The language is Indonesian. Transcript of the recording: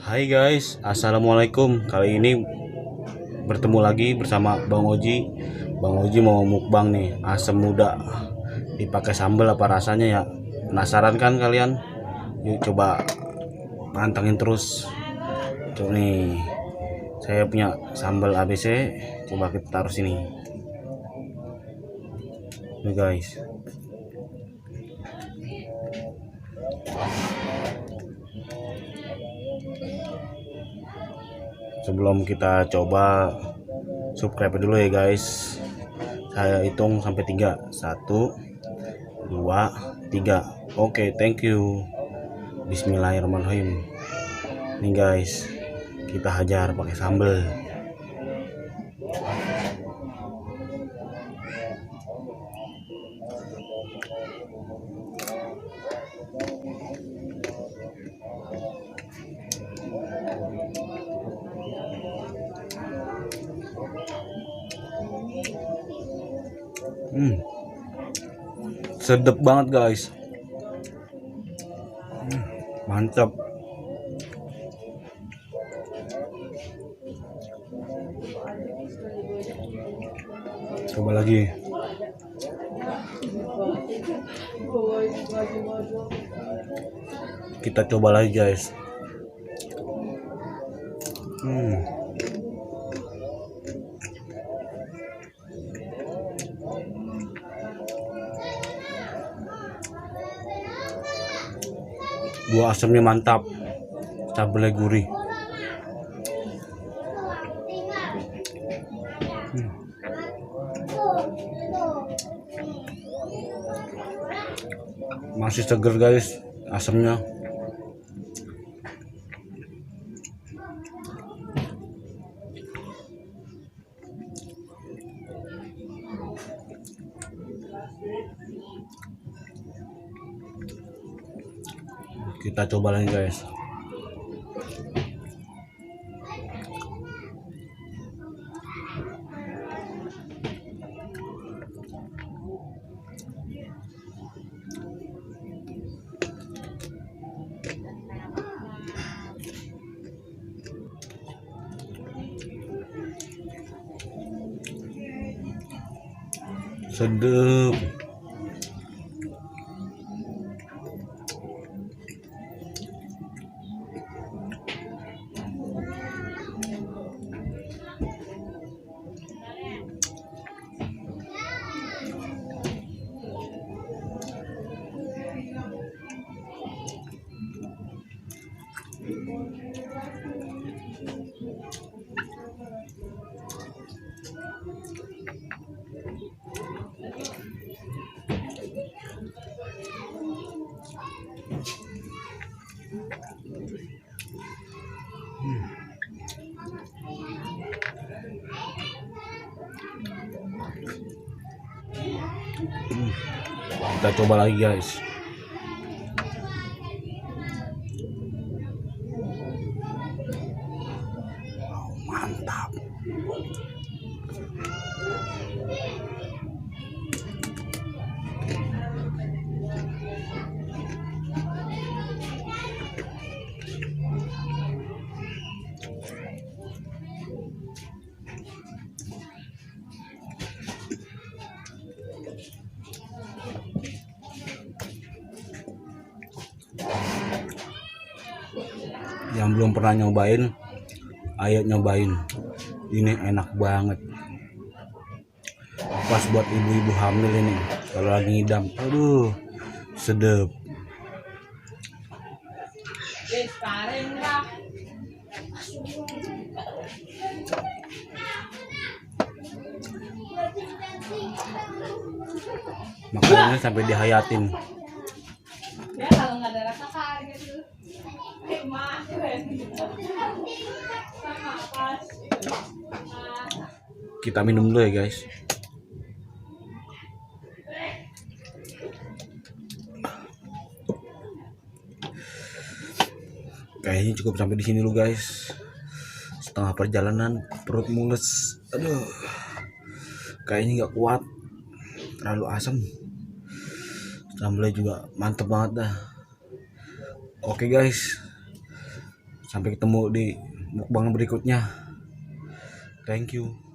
Hai guys, assalamualaikum. Kali ini bertemu lagi bersama Bang Oji. Bang Oji mau mukbang nih, asam muda dipakai sambal apa rasanya ya? Penasaran kan kalian? Yuk coba pantengin terus. Tuh nih, saya punya sambal ABC. Coba kita taruh sini. Nih guys. Sebelum kita coba, subscribe dulu ya guys. Saya hitung sampai 3. 1 2 3. Oke, thank you. Bismillahirrahmanirrahim. Nih guys, kita hajar pakai sambal. Sedap banget guys. Mantap. Coba lagi. Kita coba lagi guys. Buah asamnya mantap, cabai gurih. Masih seger guys asamnya. Kita coba lagi guys. Sedap. Kita coba lagi guys. Mantap. Yang belum pernah nyobain, ayo nyobain. Ini enak banget. Pas buat ibu-ibu hamil ini kalau lagi ngidam. Aduh, sedep. Makanya sampai dihayatin. Ya kalau nggak ada rasa kaget tuh. Kita minum dulu ya guys. Kayaknya cukup sampai di sini dulu guys. Setengah perjalanan perut mules. Aduh, kayaknya nggak kuat, terlalu asam. Sambalnya juga mantep banget dah. Oke guys, Sampai ketemu di mukbang berikutnya. Thank you.